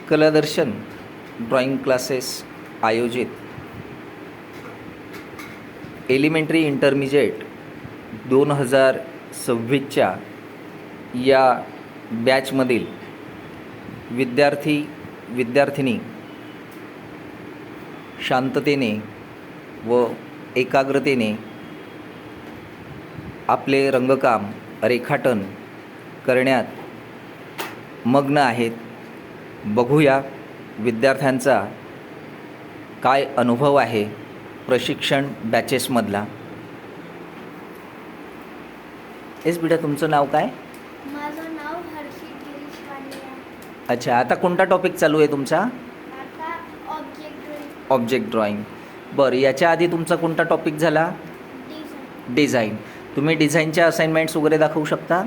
कलादर्शन drawing classes आयोजित elementary intermediate 2026च्या या बॅचमधील विद्यार्थी-विद्यार्थिनी शांततेने व एकाग्रतेने आपले रंगकाम रेखाटन करण्यात मग्न आहेत. बघूया विद्यार्थ्यांचा काय अनुभव आहे प्रशिक्षण बॅचेसमधला. बेटा तुमचं नाव काय? माझं नाव हर्षित गिरीश पांडे आहे. अच्छा, आता कोणता टॉपिक चालू आहे तुमचा? आता ऑब्जेक्ट ड्रॉइंग. बरं, याच्या आधी तुमचा कोणता टॉपिक झाला? डिझाईन. तुम्ही डिझाईनच्या असाइनमेंट्स वगैरे दाखवू शकता?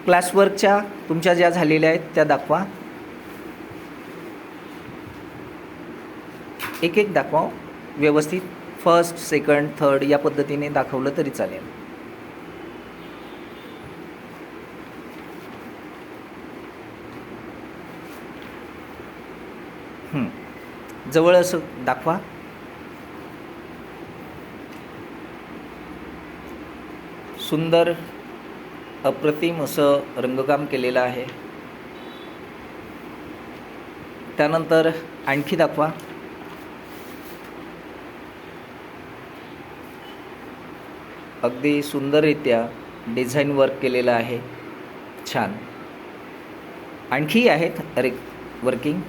क्लासवर्कच्या तुमच्या ज्या झालेल्या आहेत त्या दाखवा. एक एक दाखवा व्यवस्थित. फर्स्ट, सेकंड, थर्ड या पद्धतीने दाखवलं तरी चालेल. जवळ असं दाखवा. सुंदर अप्रतिम असं रंगकाम केलेलं आहे. त्यानंतर आणखी दाखवा. अगदी सुंदररित्या डिझाईन वर्क केलेलं आहे. छान. आणखी आहेत वर्किंग.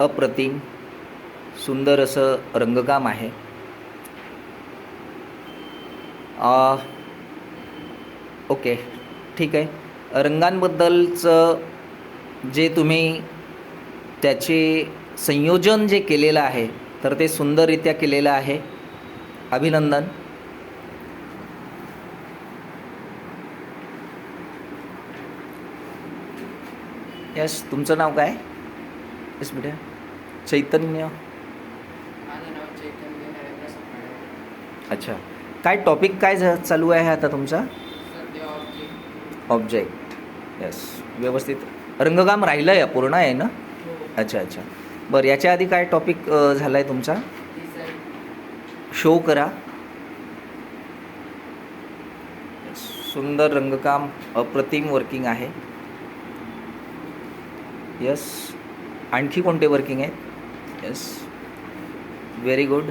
अप्रतिम सुंदर असं रंगकाम आहे. ओके, ठीक आहे. रंगांबद्दलचं जे तुम्ही त्याचे संयोजन जे केलेलं आहे तर ते सुंदररित्या केलेलं आहे. अभिनंदन. यस, तुमचं नाव काय? यस बेटा. चैतन्य. अच्छा, काय टॉपिक काय चालू आहे आता तुमचा? ऑब्जेक्ट. यस, व्यवस्थित रंगकाम राहिलं आहे पूर्ण आहे ना? अच्छा अच्छा. बरं, याच्या आधी काय टॉपिक झाला आहे तुमचा? शो करा. सुंदर रंगकाम, अप्रतिम वर्किंग आहे. यस, आणखी कोणते वर्किंग आहेत? Yes, very good.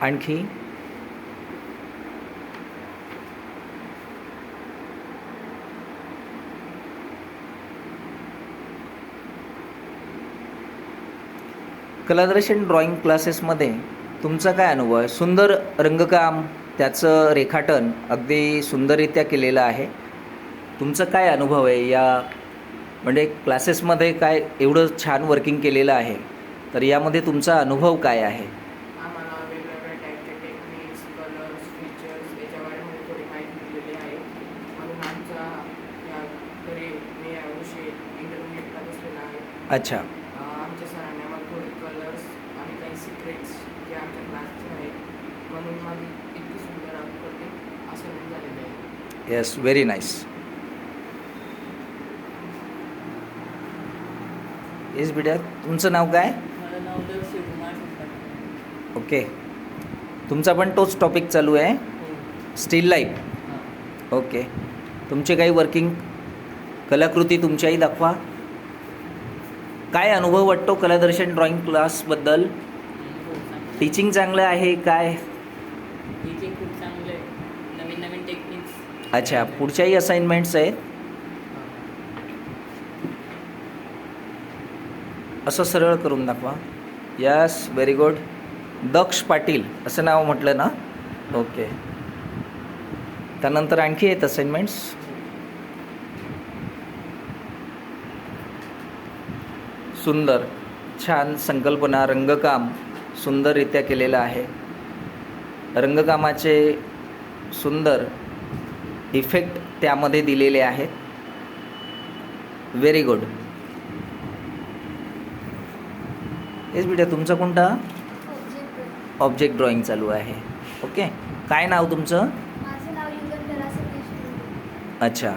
आणखी कलादर्शन ड्रॉइंग क्लासेसमध्ये तुमचा काय अनुभव आहे? सुंदर रंगकाम, त्याचं रेखाटन अगदी सुंदररित्या केलेलं आहे. तुमचा काय अनुभव आहे या म्हणजे क्लासेसमध्ये? काय एवढं छान वर्किंग केलेलं आहे तर यामध्ये तुमचा अनुभव काय आहे? आम्हाला वेगवेगळ्या टाईपचे टेक्निक्स, कलर्स, फीचर्स याच्यावर थोडी माहिती दिलेली आहे. म्हणून आमचा या घरी मी यावर्षी इंटरमिजिएटला बसलेला आहे. अच्छा. आमच्या सरांनी आम्हाला थोडे कलर्स आणि काही सिक्रेट्स जे आमच्या क्लासचे आहेत म्हणून माझी इतकी सुंदर आकृती असाइनमेंट झालेली आहे. Yes, very nice. येस बेटा, तुमचं नाव काय? माझं नाव शिवकुमार शिवकुमार. ओके, तुमचा पण तोच टॉपिक चालू आहे, स्टील लाईफ. ओके, तुमचे काही वर्किंग कलाकृती तुमच्याही दाखवा. काय अनुभव वाटतो कलादर्शन ड्रॉइंग क्लासबद्दल? टीचिंग चांगलं आहे काय? टीचिंग खूप चांगलं आहे. नवीन नवीन टेक्निक्स. अच्छा, पुढच्याही असाइनमेंट्स आहेत? असं सरळ करून दाखवा. Yes, very good. Daksh Patil असं नाव म्हटलं ना? ओके. त्यानंतर आणखी आहेत असाइनमेंट्स? सुंदर छान संकल्पना, रंगकाम सुंदररित्या केलेलं आहे. रंगकामाचे सुंदर इफेक्ट त्यामध्ये दिलेले आहेत. Very good. हेच बेटा तुमचं कोणता ऑब्जेक्ट ऑब्जेक्ट ड्रॉइंग चालू आहे. ओके, काय नाव तुमचं? माझं नाव युगंधरा सतीश गुरु. अच्छा.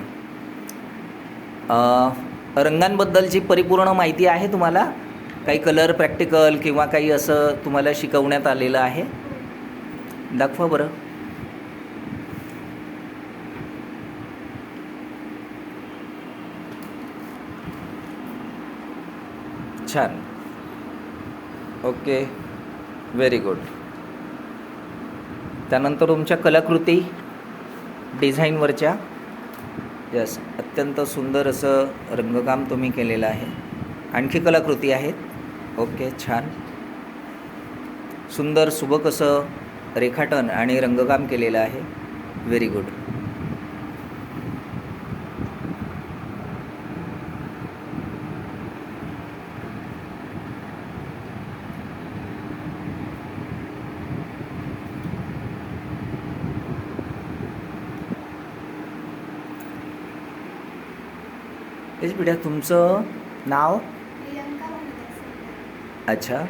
रंगांबद्दलची परिपूर्ण माहिती आहे तुम्हाला? काही कलर प्रॅक्टिकल किंवा काही असं तुम्हाला शिकवण्यात आलेलं आहे? दाखवा बरं. छान. Okay, very good. त्यानंतर तुमच्या कलाकृती डिझाईनवरच्या, यस, अत्यंत सुंदर असं रंगकाम तुम्ही केलेलं आहे. आणखी कलाकृती आहेत? ओके, छान. सुंदर सुबक असं रेखाटन आणि रंगकाम केलेलं आहे. Very good. तेच बेटा तुमचं नाव? प्रियंका भानुदास. अच्छा.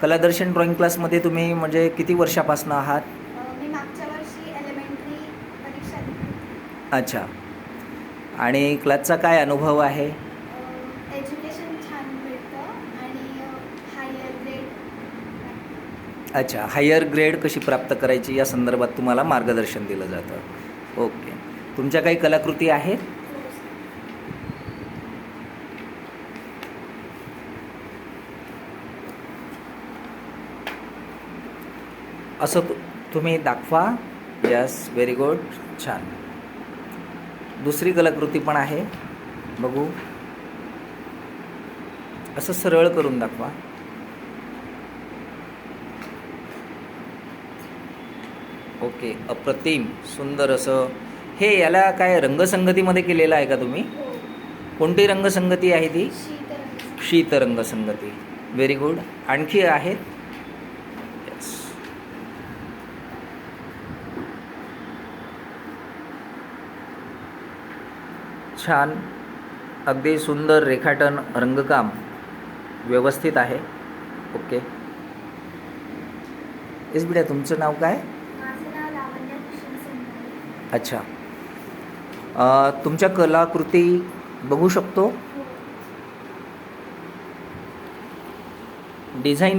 कलादर्शन ड्रॉइंग क्लासमध्ये तुम्ही म्हणजे किती वर्षापासून आहात? मी मागच्या वर्षी एलिमेंटरी परीक्षा दिली होती. अच्छा. आणि क्लासचा काय अनुभव आहे? एज्युकेशन छान मिळतं आणि हायर ग्रेड. अच्छा, हायर ग्रेड कशी प्राप्त करायची या संदर्भात तुम्हाला मार्गदर्शन दिलं जातं. ओके. तुमच्या काही कलाकृती आहेत? असं तुम्ही दाखवा. यस, व्हेरी गुड, छान. दुसरी कलाकृती पण आहे, बघू. असं सरळ करून दाखवा. ओके, अप्रतिम, सुंदर असं. हे याला काय रंगसंगतीमध्ये केलेलं आहे का तुम्ही? कोणती रंगसंगती आहे ती? शीतरंग. शीत रंगसंगती. Very good. आणखी आहेत? यस. छान, अगदी सुंदर रेखाटन, रंगकाम व्यवस्थित आहे. ओके. एस बेटा तुमचं नाव काय? माझं नाव लावण्या भूषण संधारे. अच्छा. तुमच्या कलाकृती बघू शकतो? डिझाईन